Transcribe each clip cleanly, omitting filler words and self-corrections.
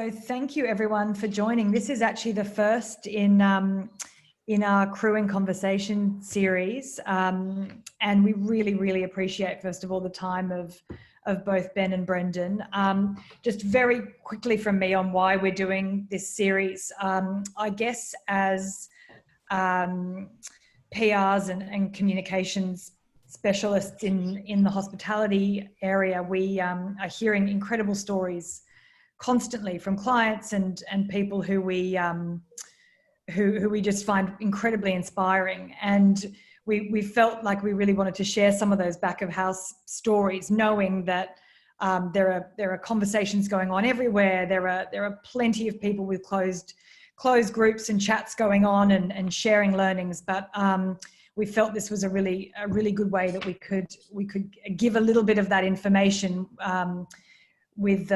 So thank you everyone for joining. This is actually the first in our Crew in Conversation series. And we really appreciate, first of all, the time of both Ben and Brendan. Just very quickly from me on why we're doing this series. I guess as PRs and communications specialists in the hospitality area, we are hearing incredible stories constantly from clients and people who we just find incredibly inspiring. And we felt like we really wanted to share some of those back of house stories, knowing that there are conversations going on everywhere. There are plenty of people with closed groups and chats going on and sharing learnings. But we felt this was a really good way that we could give a little bit of that information with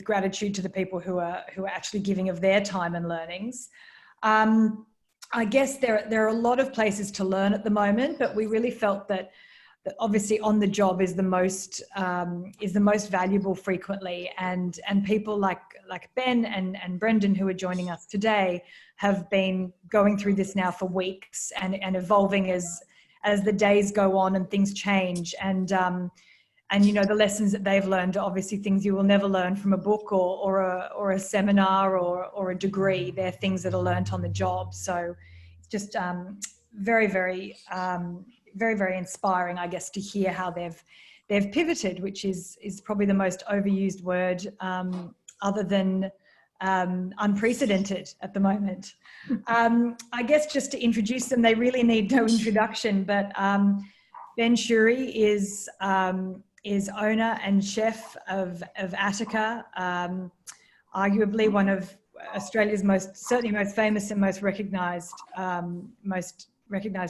gratitude to the people who are actually giving of their time and learnings. I guess there are a lot of places to learn at the moment, but we really felt that obviously on the job is the most valuable frequently, and people like Ben and Brendan, who are joining us today, have been going through this now for weeks and evolving as the days go on and things change. And you know, the lessons that they've learned are obviously things you will never learn from a book or a seminar or a degree. They're things that are learned on the job. So it's just very inspiring, I guess, to hear how they've pivoted, which is probably the most overused word other than unprecedented at the moment. I guess just to introduce them, they really need no introduction, but Ben Shewry is owner and chef of Attica, arguably one of Australia's certainly most famous and most recognised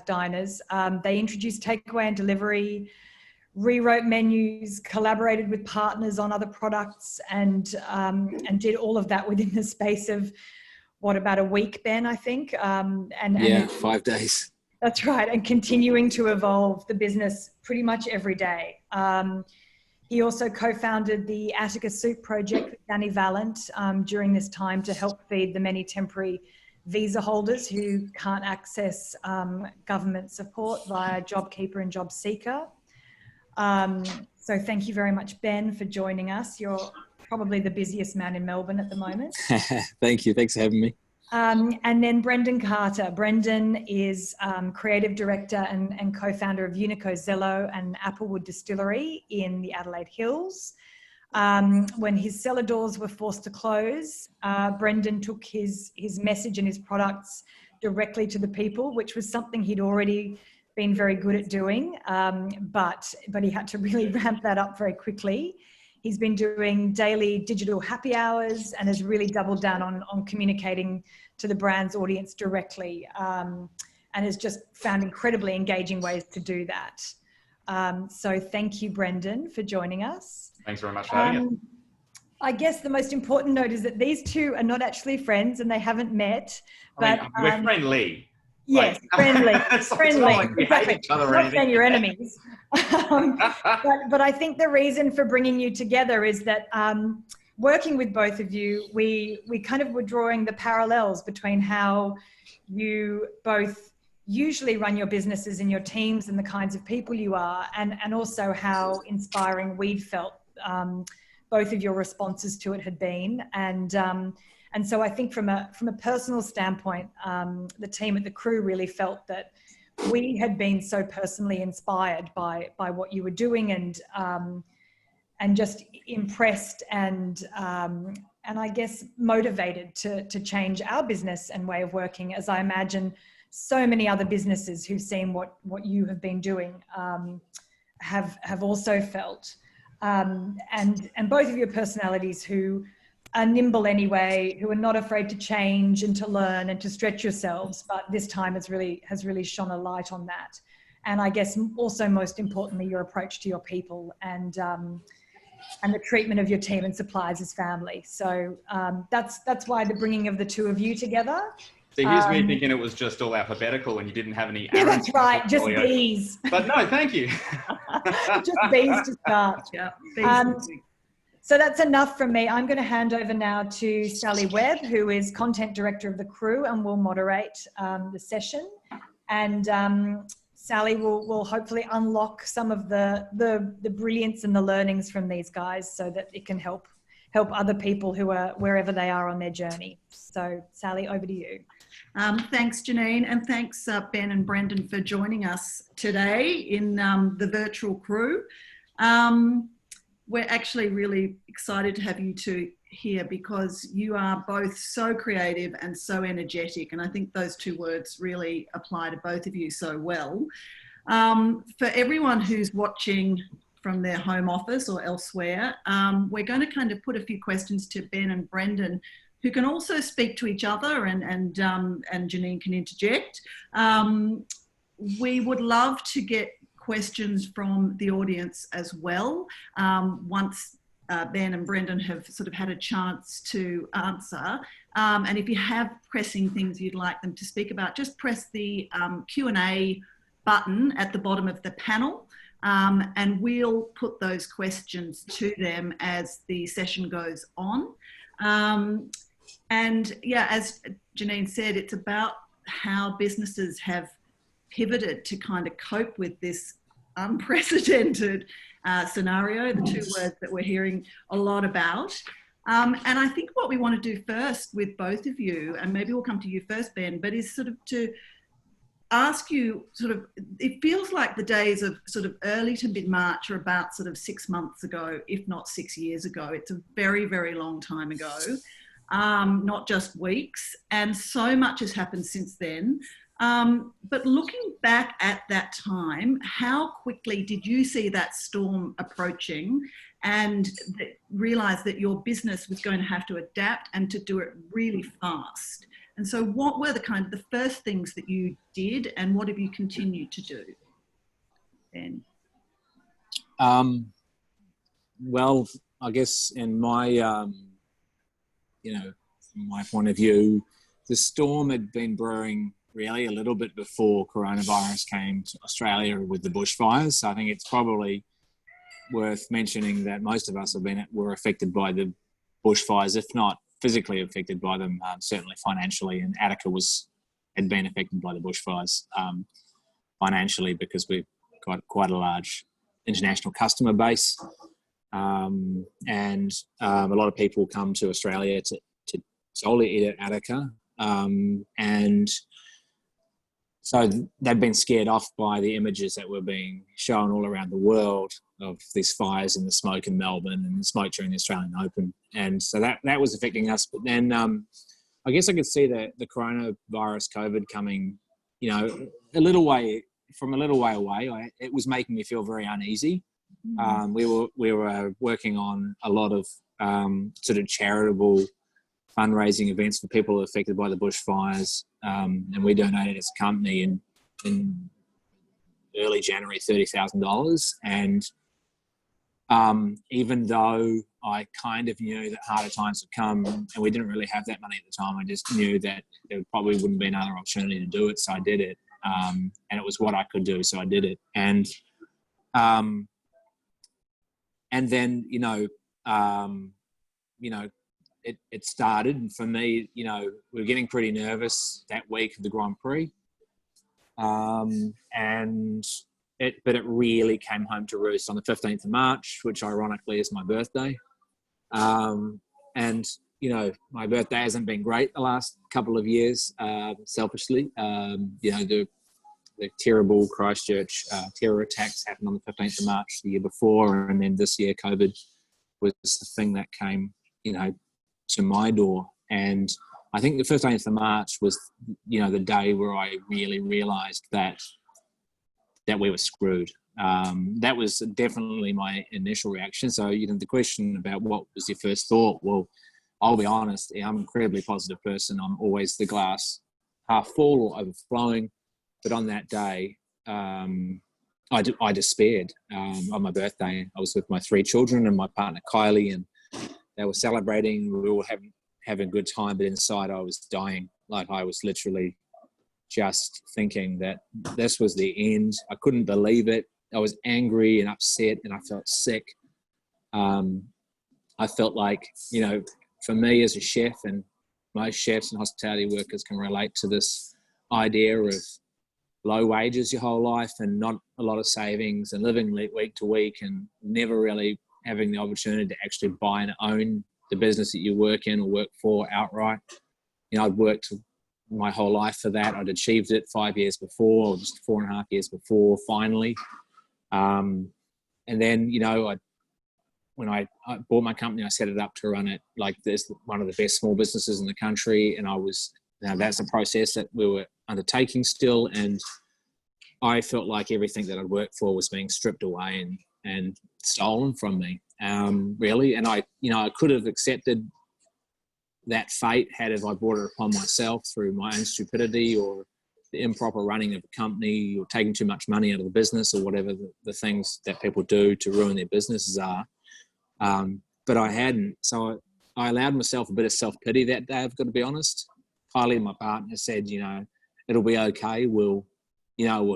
diners. They introduced takeaway and delivery, rewrote menus, collaborated with partners on other products, and did all of that within the space of about a week, Ben, I think. 5 days. That's right, and continuing to evolve the business pretty much every day. He also co-founded the Attica Soup Project with Danny Valent during this time to help feed the many temporary visa holders who can't access government support via JobKeeper and JobSeeker. So thank you very much, Ben, for joining us. You're probably the busiest man in Melbourne at the moment. Thank you. Thanks for having me. And then Brendan Carter. Brendan is creative director and co-founder of Unico Zello and Applewood Distillery in the Adelaide Hills. When his cellar doors were forced to close, Brendan took his message and his products directly to the people, which was something he'd already been very good at doing, but he had to really ramp that up very quickly. He's been doing daily digital happy hours and has really doubled down on communicating to the brand's audience directly, and has just found incredibly engaging ways to do that. So thank you, Brendan, for joining us. Thanks very much for having us. I guess the most important note is that these two are not actually friends and they haven't met. But we're friendly. Yes, friendly. Friendly. Like we hate each other or not anything. saying you're enemies. But I think the reason for bringing you together is that working with both of you, we kind of were drawing the parallels between how you both usually run your businesses and your teams and the kinds of people you are, and also how inspiring we'd felt both of your responses to it had been. And so I think from a personal standpoint, the team at the Crew really felt that we had been so personally inspired by what you were doing, and just impressed and I guess motivated to change our business and way of working, as I imagine so many other businesses who've seen what you have been doing have also felt. And both of your personalities who are nimble anyway, who are not afraid to change and to learn and to stretch yourselves, but this time has really shone a light on that. And I guess also most importantly, your approach to your people and the treatment of your team and suppliers as family. So that's why the bringing of the two of you together. So here's me thinking it was just all alphabetical and you didn't have any. Yeah, that's right, just B's. But no, thank you. Just B's to start. Yeah. So that's enough from me. I'm going to hand over now to Sally Webb, who is content director of the crew and will moderate the session. And Sally will hopefully unlock some of the brilliance and the learnings from these guys so that it can help other people who are wherever they are on their journey. So Sally, over to you. Thanks, Janine, and thanks Ben and Brendan for joining us today in the virtual crew. We're actually really excited to have you two here because you are both so creative and so energetic, and I think those two words really apply to both of you so well. For everyone who's watching from their home office or elsewhere, we're going to kind of put a few questions to Ben and Brendan, who can also speak to each other, and Janine can interject. We would love to get questions from the audience as well, once Ben and Brendan have sort of had a chance to answer. And if you have pressing things you'd like them to speak about, just press the Q&A button at the bottom of the panel, and we'll put those questions to them as the session goes on. And yeah, as Janine said, it's about how businesses have pivoted to kind of cope with this unprecedented scenario, the two words that we're hearing a lot about. And I think what we want to do first with both of you, and maybe we'll come to you first, Ben, but is sort of to ask you sort of, it feels like the days of sort of early to mid-March are about sort of 6 months ago, if not 6 years ago. It's a very, very long time ago, not just weeks. And so much has happened since then. But looking back at that time, how quickly did you see that storm approaching and realise that your business was going to have to adapt and to do it really fast? And so what were the kind of the first things that you did, and what have you continued to do, Ben? Well, I guess in my, from my point of view, the storm had been brewing really a little bit before coronavirus came to Australia with the bushfires. So I think it's probably worth mentioning that most of us were affected by the bushfires, if not physically affected by them, certainly financially. And Attica had been affected by the bushfires financially because we've got quite a large international customer base, and a lot of people come to Australia to solely eat at Attica, and so they've been scared off by the images that were being shown all around the world of these fires and the smoke in Melbourne and the smoke during the Australian Open. And so that was affecting us. But then I guess I could see the coronavirus COVID coming, a little way away. It was making me feel very uneasy. We were working on a lot of sort of charitable fundraising events for people affected by the bushfires, and we donated as a company in early January $30,000. And even though I kind of knew that harder times would come, and we didn't really have that money at the time, I just knew that there probably wouldn't be another opportunity to do it, so I did it. And it was what I could do, so I did it. And then it started, and for me, we were getting pretty nervous that week of the Grand Prix, but it really came home to roost on the 15th of March, which ironically is my birthday. And my birthday hasn't been great the last couple of years, selfishly. The terrible Christchurch terror attacks happened on the 15th of March the year before, and then this year COVID was the thing that came, to my door. And I think the 15th of March was, the day where I really realised that we were screwed. That was definitely my initial reaction. So, the question about what was your first thought? Well, I'll be honest, I'm an incredibly positive person. I'm always the glass half full or overflowing. But on that day, I despaired. On my birthday, I was with my 3 children and my partner Kylie, and they were celebrating. We were having a good time, but inside I was dying. Like, I was literally just thinking that this was the end. I couldn't believe it. I was angry and upset, and I felt sick. I felt like, you know, for me as a chef, and most chefs and hospitality workers can relate to this idea of low wages your whole life and not a lot of savings and living week to week and never really having the opportunity to actually buy and own the business that you work in or work for outright. You know, I'd worked my whole life for that. I'd achieved it 5 years before, or just 4.5 years before, finally. And then, you know, when I bought my company, I set it up to run it like this, one of the best small businesses in the country. And that's a process that we were undertaking still. And I felt like everything that I'd worked for was being stripped away and stolen from me, really. And I could have accepted that fate had I brought it upon myself through my own stupidity or the improper running of a company or taking too much money out of the business or whatever the things that people do to ruin their businesses are. But I hadn't. So I allowed myself a bit of self-pity that day, I've got to be honest. Kylie, my partner, said, you know, it'll be okay. We'll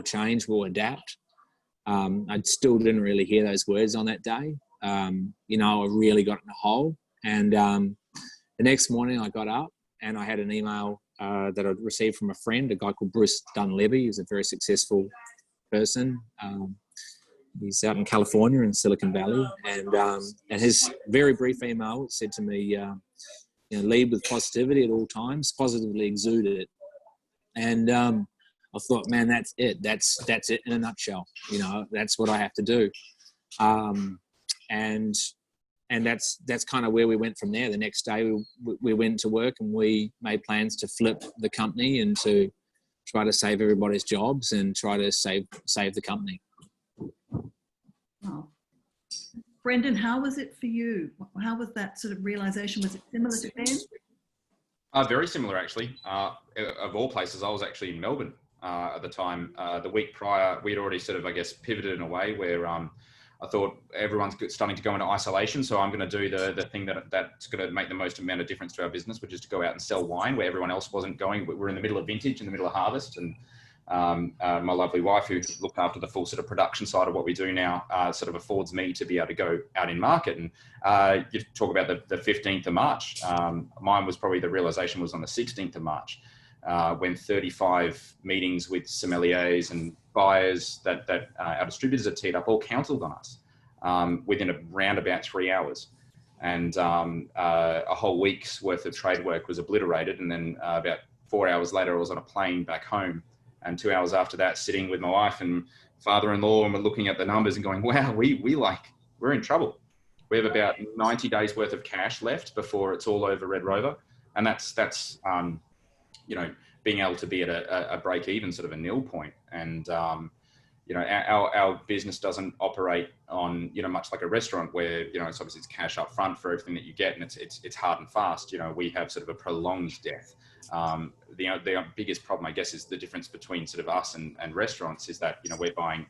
change, we'll adapt. I still didn't really hear those words on that day. You know, I really got in a hole. And the next morning I got up and I had an email that I'd received from a friend, a guy called Bruce Dunleavy, who's a very successful person. He's out in California in Silicon Valley. And his very brief email said to me, you know, lead with positivity at all times, positively exude it. And I thought, man, that's it. That's it in a nutshell. You know, that's what I have to do. And that's kind of where we went from there. The next day we went to work and we made plans to flip the company and to try to save everybody's jobs and try to save the company. Wow. Brendan, how was it for you? How was that sort of realization? Was it similar to Ben? Very similar, actually. Of all places, I was actually in Melbourne at the time. The week prior, we'd already sort of, I guess, pivoted in a way where I thought everyone's starting to go into isolation, so I'm going to do the thing that's going to make the most amount of difference to our business, which is to go out and sell wine where everyone else wasn't going. We're in the middle of vintage, in the middle of harvest, and my lovely wife, who looked after the full sort of production side of what we do now, sort of affords me to be able to go out in market. And you talk about the 15th of March. Mine was probably, the realization was on the 16th of March, when 35 meetings with sommeliers and buyers that our distributors had teed up all counseled on us within around about 3 hours. And a whole week's worth of trade work was obliterated. And then about 4 hours later, I was on a plane back home. And 2 hours after that, sitting with my wife and father-in-law, and we're looking at the numbers and going, wow, we're in trouble. We have about 90 days worth of cash left before it's all over Red Rover. And that's you know, being able to be at a break even, sort of a nil point. And, you know, our business doesn't operate on, you know, much like a restaurant where, you know, it's obviously it's cash up front for everything that you get, and it's hard and fast. You know, we have sort of a prolonged death. The biggest problem, I guess, is the difference between sort of us and restaurants is that, you know, we're buying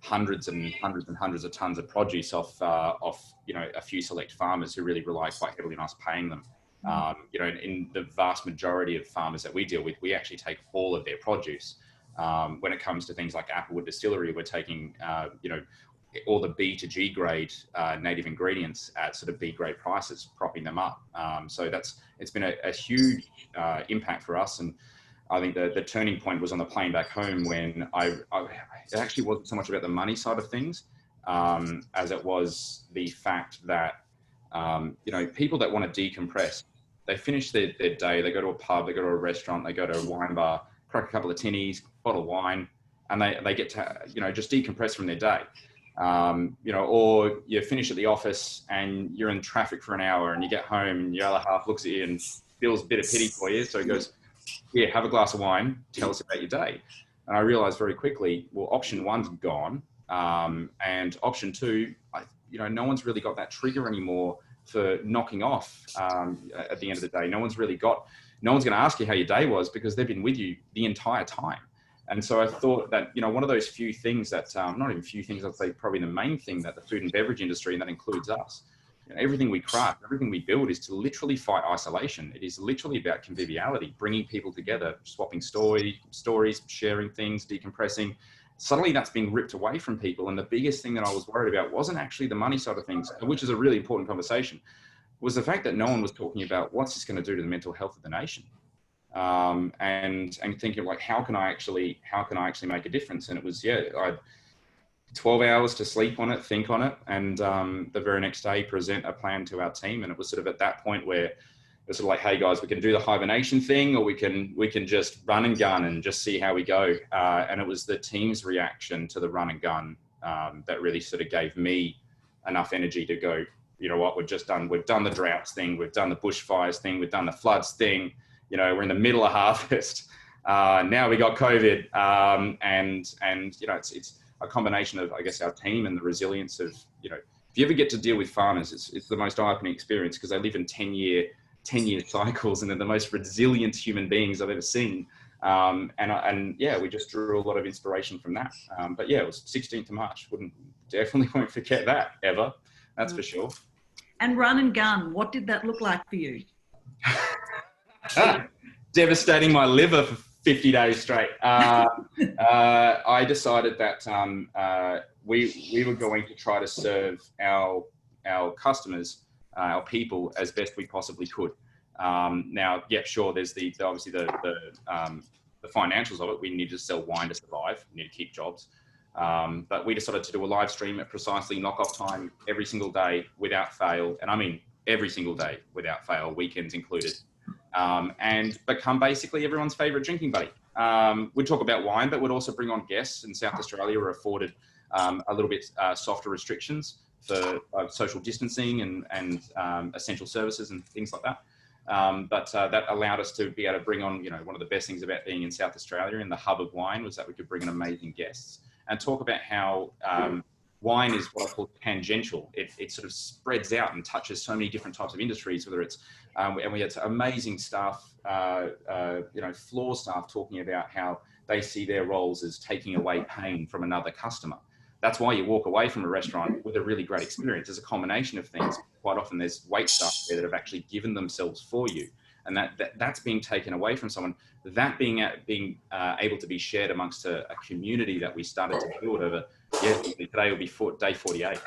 hundreds and hundreds of tons of produce off, you know, a few select farmers who really rely quite heavily on us paying them. You know, in the vast majority of farmers that we deal with, we actually take all of their produce. When it comes to things like Applewood Distillery, we're taking, you know, all the B to G grade native ingredients at sort of B grade prices, propping them up. So it's been a huge impact for us. And I think the turning point was on the plane back home when it actually wasn't so much about the money side of things as it was the fact that, you know, people that want to decompress, they finish their day, they go to a pub, they go to a restaurant, they go to a wine bar, crack a couple of tinnies, bottle of wine, and they get to, you know, just decompress from their day. You know, or you finish at the office and you're in traffic for an hour and you get home and your other half looks at you and feels a bit of pity for you. So he goes, here, have a glass of wine, tell us about your day. And I realized very quickly, well, option one's gone. And option two, you know, no one's really got that trigger anymore for knocking off at the end of the day. No one's going to ask you how your day was because they've been with you the entire time. And so I thought that, you know, one of those few things that, not even few things, I'd say probably the main thing that the food and beverage industry, and that includes us, you know, everything we craft, everything we build is to literally fight isolation. It is literally about conviviality, bringing people together, swapping stories, sharing things, decompressing. Suddenly that's being ripped away from people. And the biggest thing that I was worried about wasn't actually the money side of things, which is a really important conversation. was the fact that no one was talking about what's this going to do to the mental health of the nation, and thinking like, how can I actually make a difference? And it was, I had 12 hours to sleep on it, think on it, and the very next day present a plan to our team. And it was sort of at that point where it was sort of like, hey guys, we can do the hibernation thing, or we can just run and gun and just see how we go. And it was the team's reaction to the run and gun that really sort of gave me enough energy to go, you know what, we've done the droughts thing, we've done the bushfires thing, we've done the floods thing, you know, we're in the middle of harvest. Now we got COVID, and you know, it's a combination of, I guess, our team and the resilience of, you know, if you ever get to deal with farmers, it's the most eye-opening experience, because they live in 10-year cycles, and they're the most resilient human beings I've ever seen. We just drew a lot of inspiration from that. But yeah, it was 16th of March. Definitely won't forget that ever. That's for sure. And run and gun, what did that look like for you? Devastating my liver for 50 days straight. I decided that we were going to try to serve our customers, our people, as best we possibly could. Now, yeah, sure, there's obviously the financials of it. We need to sell wine to survive. We need to keep jobs. But we decided to do a live stream at precisely knockoff time every single day without fail. And I mean, every single day without fail, weekends included. And become basically everyone's favorite drinking buddy. We'd talk about wine, but we'd also bring on guests. In South Australia, we're afforded a little bit softer restrictions for social distancing and essential services and things like that. But that allowed us to be able to bring on, you know, one of the best things about being in South Australia in the hub of wine was that we could bring in amazing guests and talk about how wine is what I call tangential. It sort of spreads out and touches so many different types of industries, whether it's, and we had amazing staff, you know, floor staff talking about how they see their roles as taking away pain from another customer. That's why you walk away from a restaurant with a really great experience. There's a combination of things. Quite often there's wait staff there that have actually given themselves for you. And that's being taken away from someone. That being able to be shared amongst a community that we started to build over, today will be day 48.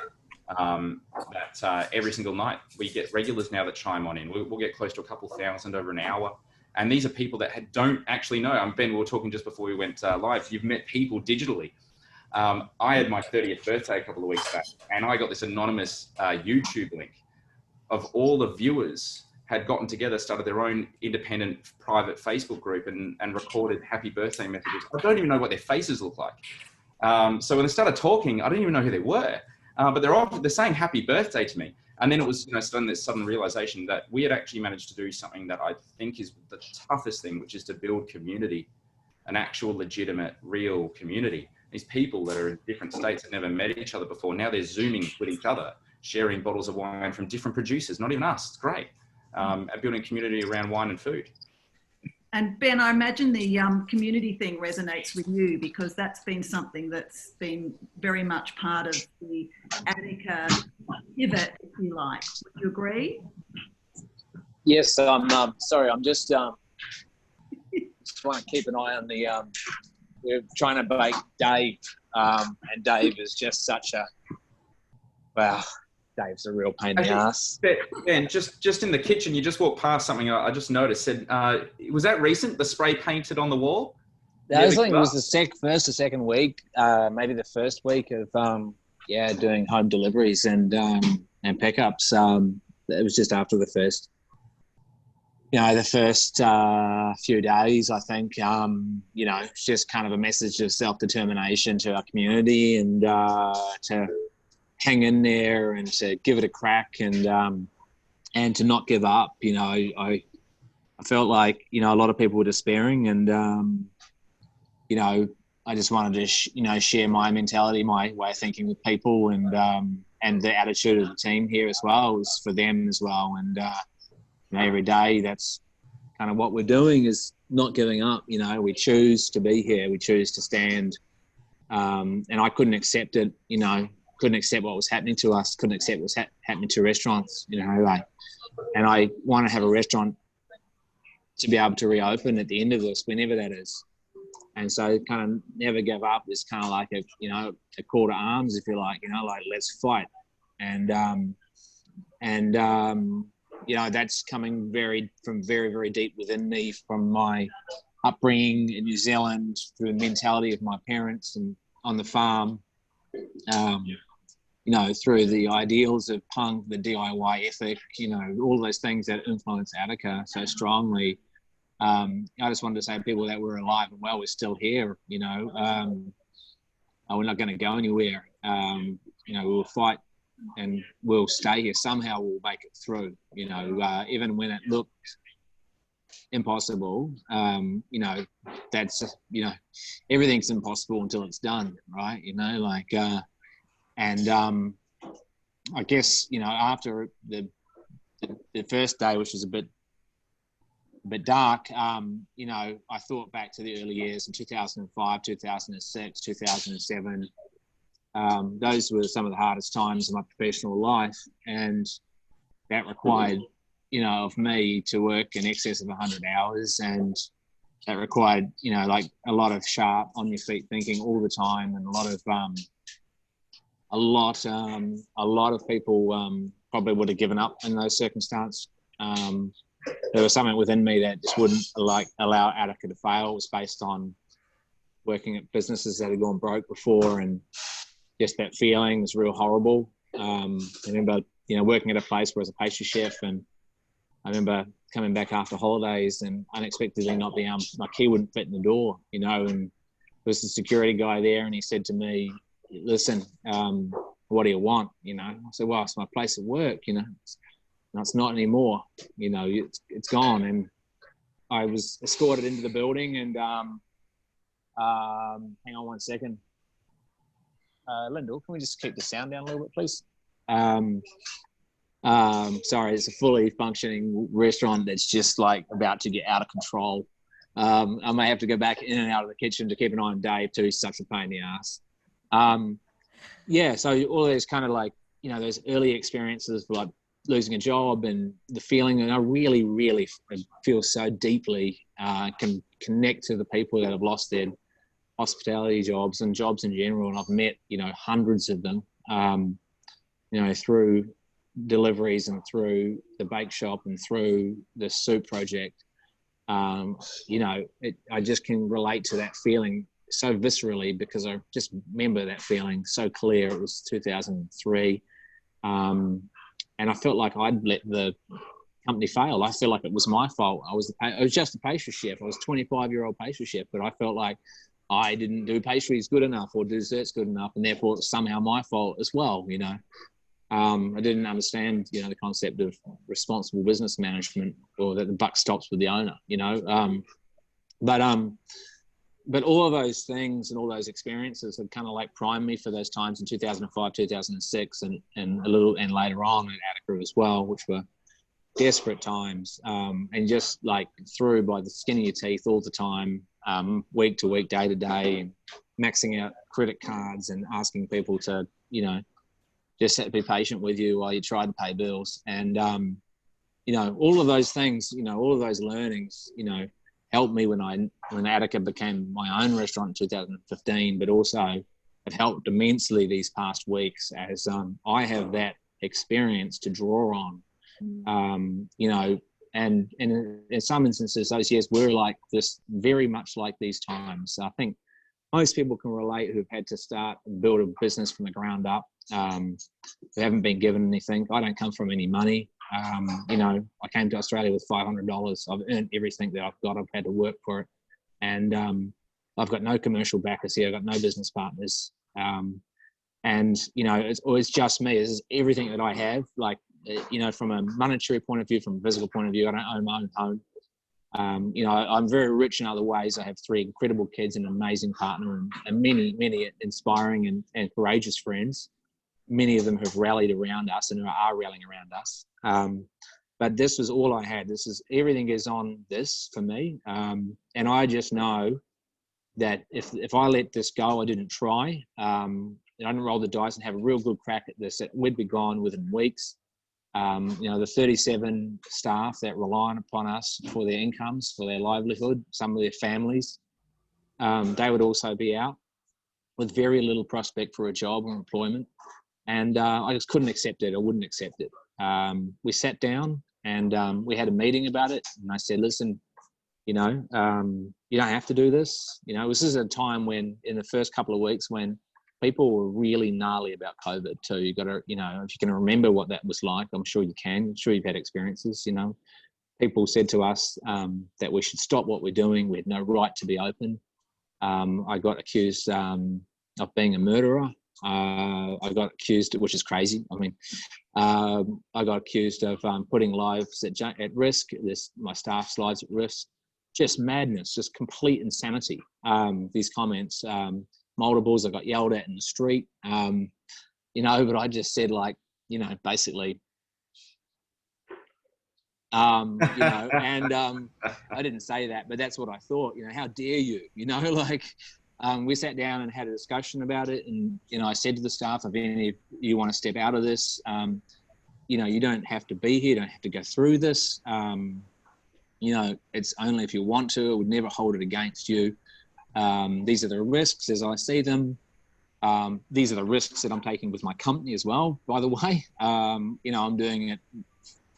Every single night we get regulars now that chime on in. We'll get close to a couple thousand over an hour. And these are people that don't actually know. Ben, we were talking just before we went live. You've met people digitally. I had my 30th birthday a couple of weeks back, and I got this anonymous YouTube link of all the viewers had gotten together, started their own independent private Facebook group and recorded happy birthday messages. I don't even know what their faces look like. So when they started talking, I didn't even know who they were, but they're saying happy birthday to me. And then it was, you know, this sudden realization that we had actually managed to do something that I think is the toughest thing, which is to build community, an actual legitimate, real community. These people that are in different states that never met each other before, now they're Zooming with each other, sharing bottles of wine from different producers, not even us. It's great. And building community around wine and food. And Ben, I imagine the community thing resonates with you, because that's been something that's been very much part of the Attica pivot, if you like. Would you agree? Yes, I'm sorry, I'm just trying to keep an eye on the, we're trying to bake Dave, and Dave is just such a, wow, Dave's a real pain in the ass. Ben, just in the kitchen, you just walked past something I just noticed. Said, was that recent, the spray painted on the wall? I think it was the first or second week, maybe the first week of, doing home deliveries and pickups. It was just after the first few days, I think, it's just kind of a message of self-determination to our community and to hang in there and to give it a crack and to not give up. You know, I felt like, a lot of people were despairing and, I just wanted to, share my mentality, my way of thinking with people and the attitude of the team here as well was for them as well. And, every day that's kind of what we're doing is not giving up. We choose to be here. We choose to stand. And I couldn't accept it, couldn't accept what was happening to us, couldn't accept what was happening to restaurants, and I want to have a restaurant to be able to reopen at the end of this, whenever that is. And so kind of never give up is kind of like a call to arms, if you like, like let's fight. And that's coming from very, very deep within me, from my upbringing in New Zealand, through the mentality of my parents and on the farm, through the ideals of punk, the DIY ethic, all those things that influence Attica so strongly. I just wanted to say to people that we're alive and well, we're still here, we're not going to go anywhere. We'll fight and we'll stay here. Somehow we'll make it through, even when it looked impossible. That's, everything's impossible until it's done, right? I guess, after the first day, which was a bit dark, I thought back to the early years in 2005, 2006, 2007. Those were some of the hardest times of my professional life, and that required, of me to work in excess of 100 hours, and that required, like a lot of sharp, on your feet thinking all the time, and a lot of people probably would have given up in those circumstances. There was something within me that just wouldn't allow Attica to fail. It was based on working at businesses that had gone broke before, and just that feeling was real horrible. I remember, working at a place where I was a pastry chef, and I remember coming back after holidays and unexpectedly not being my key wouldn't fit in the door, and there was the security guy there, and he said to me, "Listen, what do you want?" I said, "Well, it's my place of work, No, it's not anymore. It's gone." And I was escorted into the building, and hang on one second. Lyndall, can we just keep the sound down a little bit, please? Sorry, it's a fully functioning restaurant that's just about to get out of control. I may have to go back in and out of the kitchen to keep an eye on Dave too. He's such a pain in the ass. So all those kind of those early experiences like losing a job and the feeling, and I really, really feel so deeply, can connect to the people that have lost their hospitality jobs and jobs in general. And I've met, hundreds of them, through deliveries and through the bake shop and through the soup project. I just can relate to that feeling so viscerally, because I just remember that feeling so clear. It was 2003. And I felt like I'd let the company fail. I feel like it was my fault. I was just a pastry chef. I was a 25-year-old pastry chef, but I felt like I didn't do pastries good enough or desserts good enough, and therefore it's somehow my fault as well. I didn't understand, the concept of responsible business management, or that the buck stops with the owner. But all of those things and all those experiences have kind of primed me for those times in 2005, 2006, and later on at Attica as well, which were desperate times, and just through by the skin of your teeth all the time, week to week, day to day, and maxing out credit cards and asking people to, just be patient with you while you try to pay bills. And, all of those things, all of those learnings, helped me when Attica became my own restaurant in 2015, but also have helped immensely these past weeks as I have that experience to draw on. And in some instances, those years were like this, very much like these times. I think most people can relate who've had to start and build a business from the ground up, who haven't been given anything. I don't come from any money. I came to Australia with $500. I've earned everything that I've got. I've had to work for it. And I've got no commercial backers here. I've got no business partners. It's just me. This is everything that I have. From a monetary point of view, from a physical point of view, I don't own my own home. I'm very rich in other ways. I have 3 incredible kids, an amazing partner, and many, many inspiring and courageous friends. Many of them have rallied around us and are rallying around us. But this was all I had. Everything is on this for me. And I just know that if I let this go, I didn't try, I didn't roll the dice and have a real good crack at this, we'd be gone within weeks. The 37 staff that rely upon us for their incomes, for their livelihood, some of their families, they would also be out with very little prospect for a job or employment. And I just couldn't accept it. I wouldn't accept it. We sat down And we had a meeting about it, and I said, listen, you don't have to do this. This is a time when, in the first couple of weeks, when people were really gnarly about COVID too. You got to, if you can remember what that was like, I'm sure you can. I'm sure you've had experiences. People said to us that we should stop what we're doing. We had no right to be open. I got accused of being a murderer. I got accused, which is crazy. I mean, I got accused of putting lives at risk. My staff's lives at risk. Just madness, just complete insanity. These comments, multiples. I got yelled at in the street. But I just said, basically, and I didn't say that, but that's what I thought. How dare you? We sat down and had a discussion about it, and I said to the staff, if any of you want to step out of this, you don't have to be here, you don't have to go through this. It's only if you want to. I would never hold it against you. These are the risks as I see them. These are the risks that I'm taking with my company as well, by the way. I'm doing it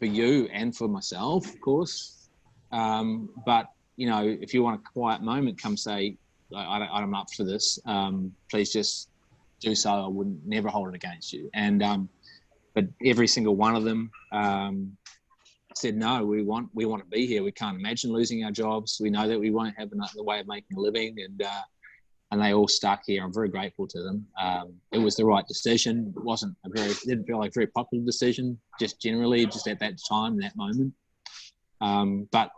for you and for myself, of course. But if you want a quiet moment, come say, I'm up for this. Please just do so. I would never hold it against you. And but every single one of them said, no, we want to be here. We can't imagine losing our jobs. We know that we won't have another way of making a living, and they all stuck here. I'm very grateful to them. It was the right decision. It didn't feel like a very popular decision, just generally, just at that time, that moment. But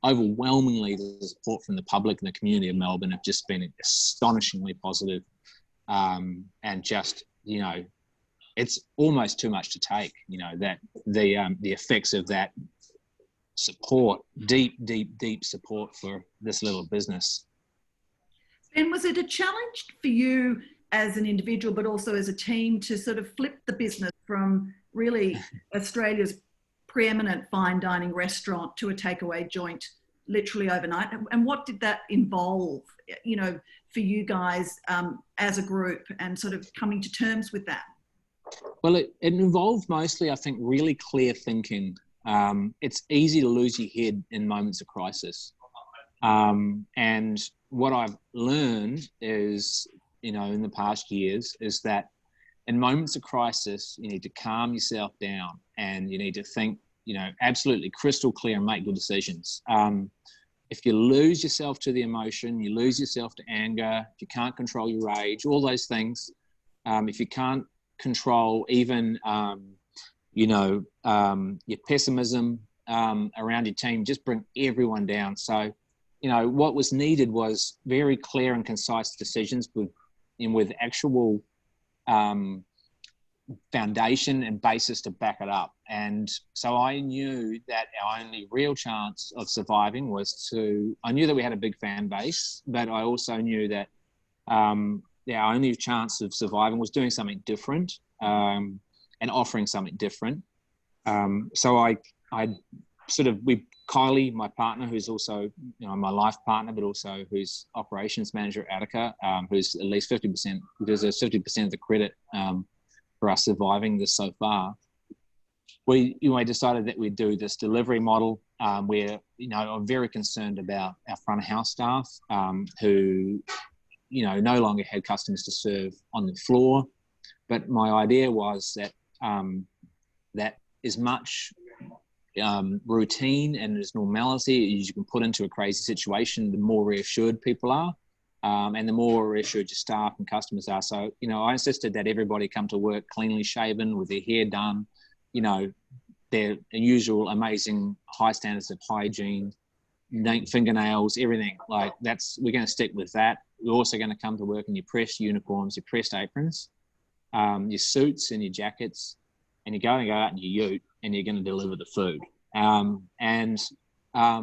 overwhelmingly, the support from the public and the community of Melbourne have just been astonishingly positive. And just, it's almost too much to take, that the effects of that support, deep support for this little business. Ben, was it a challenge for you as an individual, but also as a team, to sort of flip the business from really Australia's preeminent fine dining restaurant to a takeaway joint literally overnight? And what did that involve, for you guys as a group, and sort of coming to terms with that? Well, it involved mostly, I think, really clear thinking. It's easy to lose your head in moments of crisis. And what I've learned is, in the past years, is that in moments of crisis, you need to calm yourself down, and you need to think, absolutely crystal clear and make good decisions. If you lose yourself to the emotion, you lose yourself to anger, if you can't control your rage, all those things, if you can't control even, your pessimism around your team, just bring everyone down. So, what was needed was very clear and concise decisions with actual foundation and basis to back it up. And so I knew that our only real chance of surviving I knew that we had a big fan base, but I also knew that our only chance of surviving was doing something different and offering something different. So Kylie, my partner, who's also my life partner, but also who's operations manager at Attica, who's at least 50%, deserves 50% of the credit for us surviving this so far. We decided that we'd do this delivery model where I'm very concerned about our front of house staff who no longer had customers to serve on the floor. But my idea was that that as much routine and as normality as you can put into a crazy situation, the more reassured people are, and the more reassured your staff and customers are. So, I insisted that everybody come to work cleanly shaven, with their hair done, their usual amazing high standards of hygiene, fingernails, everything. We're going to stick with that. We're also going to come to work in your pressed uniforms, your pressed aprons, your suits and your jackets, and you're going to go out in your ute and you're going to deliver the food. And I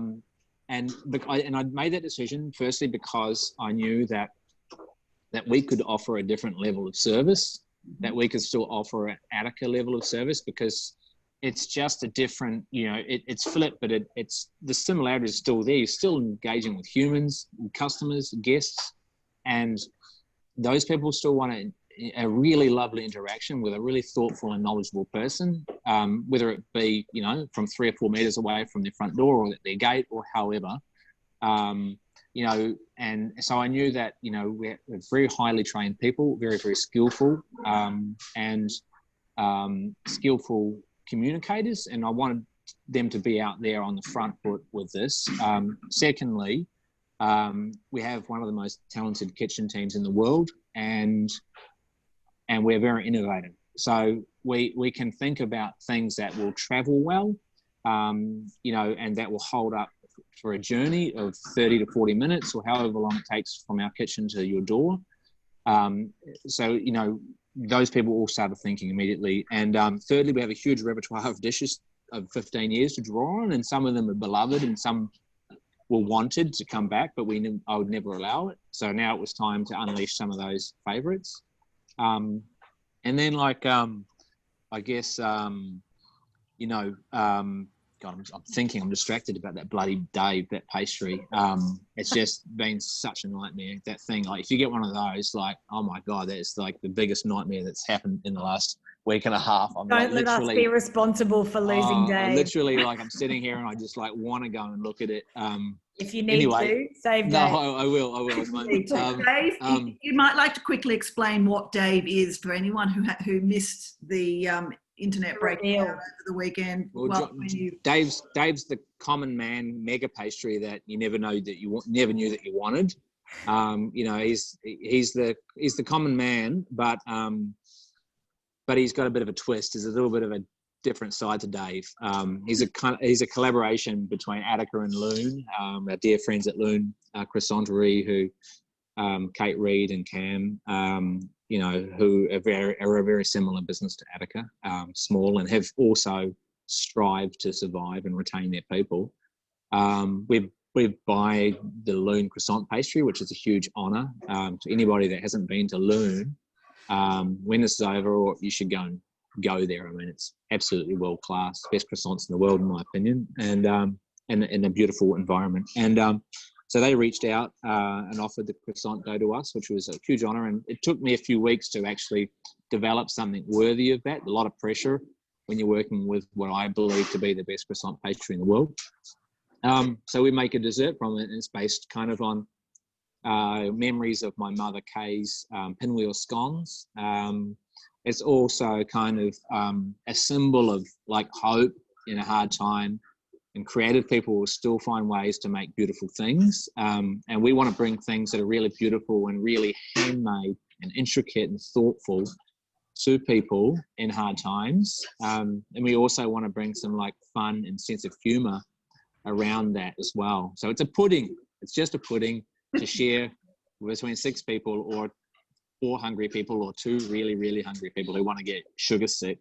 made that decision firstly because I knew that we could offer a different level of service, that we could still offer an Attica level of service, because it's just a different, it's flipped, but it's the similarity is still there. You're still engaging with humans, customers, guests, and those people still want to a really lovely interaction with a really thoughtful and knowledgeable person, whether it be, you know, from 3 or 4 meters away from their front door or at their gate or however, you know, and so I knew that, you know, we're very highly trained people, very, very skillful, and skillful communicators, and I wanted them to be out there on the front foot with this. Secondly, we have one of the most talented kitchen teams in the world, and we're very innovative. So we can think about things that will travel well, you know, and that will hold up for a journey of 30 to 40 minutes or however long it takes from our kitchen to your door. So, you know, those people all started thinking immediately. And thirdly, we have a huge repertoire of dishes of 15 years to draw on, and some of them are beloved and some were wanted to come back, but I would never allow it. So now it was time to unleash some of those favorites. And then, like, I guess, you know, God, I'm thinking, I'm distracted about that bloody Dave, that pastry. It's just been such a nightmare, that thing. Like, if you get one of those, like, oh my God, that's like the biggest nightmare that's happened in the last week and a half. I'm Don't let us be responsible for losing Dave. Literally, like, I'm sitting here and I just like want to go and look at it. If you need to, save Dave. No, I will. Dave, you might like to quickly explain what Dave is for anyone who missed the internet breaking out over the weekend. Dave's the common man mega pastry that you never knew that you wanted. You know, he's the common man, but he's got a bit of a twist. There's a little bit of a different side to Dave. He's a collaboration between Attica and Loon, our dear friends at Loon Croissanterie, who Kate Reed and Cam, you know, who are a very similar business to Attica, small, and have also strived to survive and retain their people. We buy the Loon croissant pastry, which is a huge honour to anybody that hasn't been to Loon. When this is over, you should go there. I mean, it's absolutely world class, best croissants in the world, in my opinion, and in a beautiful environment. And so they reached out and offered the croissant dough to us, which was a huge honour. And it took me a few weeks to actually develop something worthy of that. A lot of pressure when you're working with what I believe to be the best croissant pastry in the world. So we make a dessert from it, and it's based kind of on memories of my mother Kay's pinwheel scones. It's also kind of a symbol of like hope in a hard time, and creative people will still find ways to make beautiful things. And we want to bring things that are really beautiful and really handmade and intricate and thoughtful to people in hard times. And we also want to bring some like fun and sense of humor around that as well. So it's a pudding. It's just a pudding to share between 6 people or 4 hungry people or 2 really, really hungry people who want to get sugar sick.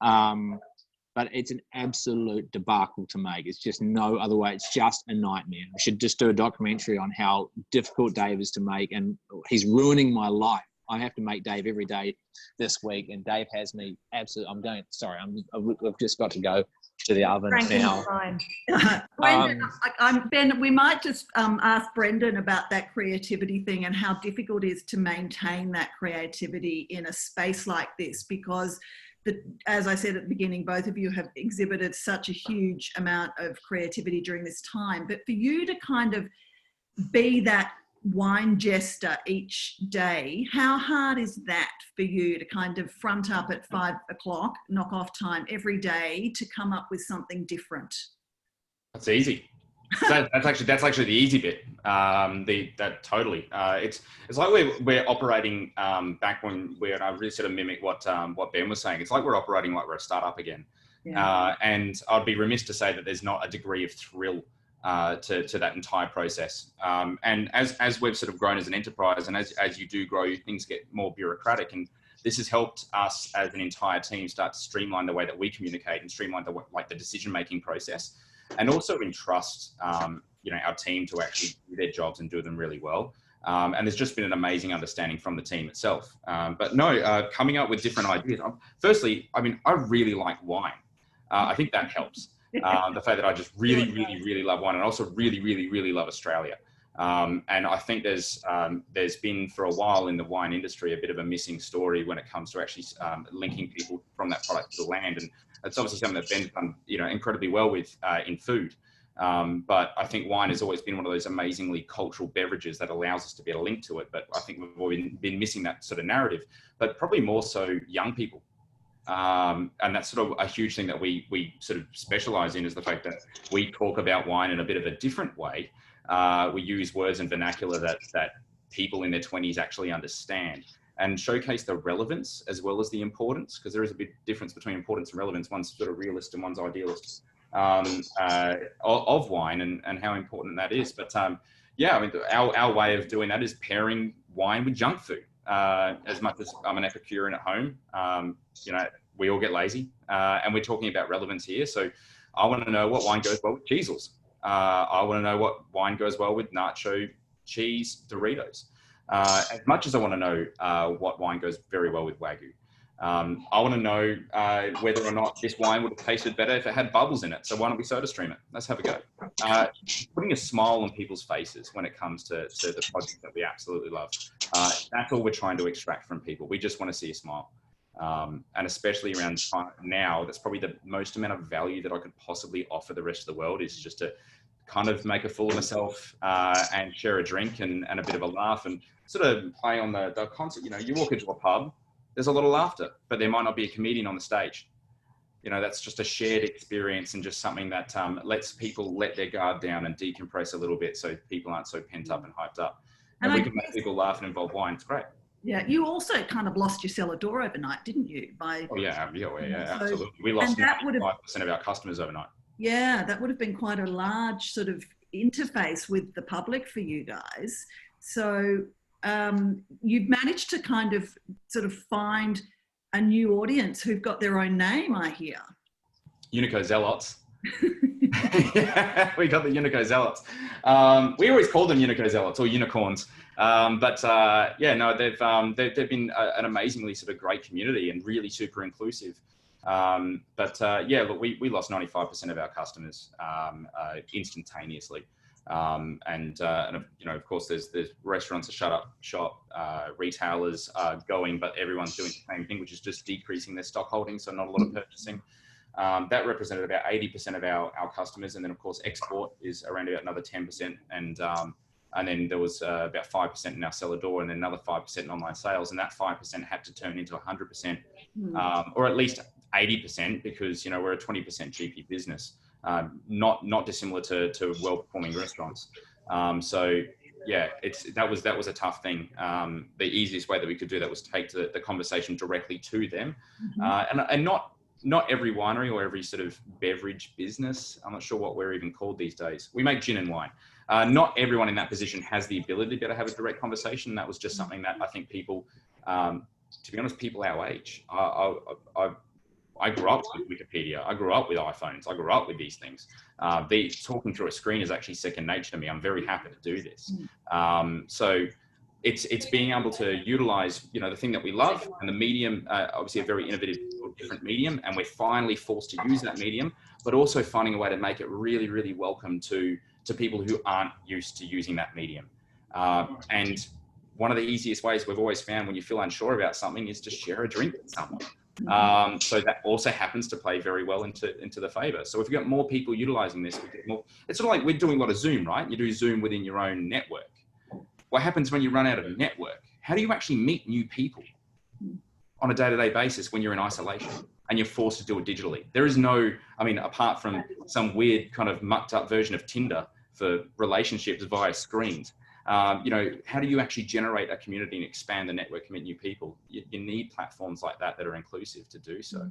But it's an absolute debacle to make. It's just no other way. It's just a nightmare. I should just do a documentary on how difficult Dave is to make, and he's ruining my life. I have to make Dave every day this week, and Dave has me absolutely. I've just got to go to the oven now. Brendan, Ben, we might just ask Brendan about that creativity thing and how difficult it is to maintain that creativity in a space like this, because as I said at the beginning, both of you have exhibited such a huge amount of creativity during this time. But for you to kind of be that wine jester each day, how hard is that for you to kind of front up at 5 o'clock, knock off time every day to come up with something different? That's easy. That's actually the easy bit. Totally. It's like we're operating back when I really sort of mimic what Ben was saying. It's like we're operating like we're a startup again. Yeah. And I'd be remiss to say that there's not a degree of thrill to that entire process. And as we've sort of grown as an enterprise, and as you do grow, things get more bureaucratic, and this has helped us as an entire team start to streamline the way that we communicate and streamline the decision-making process, and also entrust our team to actually do their jobs and do them really well. And there's just been an amazing understanding from the team itself. Coming up with different ideas. Firstly, I mean, I really like wine. I think that helps. The fact that I just really, really, really love wine, and also really, really, really love Australia. And I think there's been for a while in the wine industry a bit of a missing story when it comes to actually linking people from that product to the land, and it's obviously something that Ben's done, you know, incredibly well with in food. But I think wine has always been one of those amazingly cultural beverages that allows us to be able to link to it. But I think we've always been missing that sort of narrative, but probably more so young people. And that's sort of a huge thing that we sort of specialize in, is the fact that we talk about wine in a bit of a different way. We use words and vernacular that people in their 20s actually understand, and showcase the relevance as well as the importance, because there is a big difference between importance and relevance. One's sort of realist and one's idealist of wine, and how important that is. But yeah, I mean, our way of doing that is pairing wine with junk food. As much as I'm an Epicurean at home, you know, we all get lazy, and we're talking about relevance here. So I want to know what wine goes well with cheesels. I want to know what wine goes well with nacho cheese Doritos. As much as I want to know what wine goes very well with Wagyu. I want to know whether or not this wine would have tasted better if it had bubbles in it. So why don't we soda stream it? Let's have a go. Putting a smile on people's faces when it comes to the project that we absolutely love. That's all we're trying to extract from people. We just want to see a smile. And especially around now, that's probably the most amount of value that I could possibly offer the rest of the world, is just to kind of make a fool of myself and share a drink and a bit of a laugh, and sort of play on the concept. You know, you walk into a pub, there's a lot of laughter, but there might not be a comedian on the stage. You know, that's just a shared experience, and just something that lets people let their guard down and decompress a little bit, so people aren't so pent up and hyped up. And we can make people laugh and involve wine. It's great. Yeah, you also kind of lost your cellar door overnight, didn't you? Absolutely. We lost 95% of our customers overnight. Yeah, that would have been quite a large sort of interface with the public for you guys. So you've managed to kind of sort of find a new audience who've got their own name, I hear. Unico Zealots. Yeah, we got the Unico Zealots. We always called them Unico Zealots or unicorns. Yeah, no, they've been an amazingly sort of great community and really super inclusive. Yeah, look, we lost 95% of our customers instantaneously. And you know, of course, there's restaurants are shut up shop, retailers are going, but everyone's doing the same thing, which is just decreasing their stock holdings, so not a lot of purchasing. That represented about 80% of our customers, and then of course export is around about another 10%, and then there was about 5% in our cellar door, and then another 5% in online sales, and that 5% had to turn into 100%, or at least 80%, because you know we're a 20% GP business, not dissimilar to well-performing restaurants. So yeah, that was a tough thing. The easiest way that we could do that was take the conversation directly to them, and not every winery or every sort of beverage business, I'm not sure what we're even called these days. We make gin and wine. Not everyone in that position has the ability to be able to have a direct conversation. That was just something that I think people, to be honest, people our age, I grew up with Wikipedia. I grew up with iPhones. I grew up with these things. Talking through a screen is actually second nature to me. I'm very happy to do this. So it's being able to utilize, you know, the thing that we love, and the medium, obviously a very innovative, different medium, and we're finally forced to use that medium, but also finding a way to make it really, really welcome to people who aren't used to using that medium. And one of the easiest ways we've always found when you feel unsure about something is to share a drink with someone. So that also happens to play very well into the favor. So if you've got more people utilizing this, we get more. It's sort of like we're doing a lot of Zoom, right? You do Zoom within your own network. What happens when you run out of a network? How do you actually meet new people on a day-to-day basis when you're in isolation and you're forced to do it digitally? There is no, I mean, apart from some weird kind of mucked up version of Tinder for relationships via screens, you know, how do you actually generate a community and expand the network and meet new people? You need platforms like that are inclusive to do so.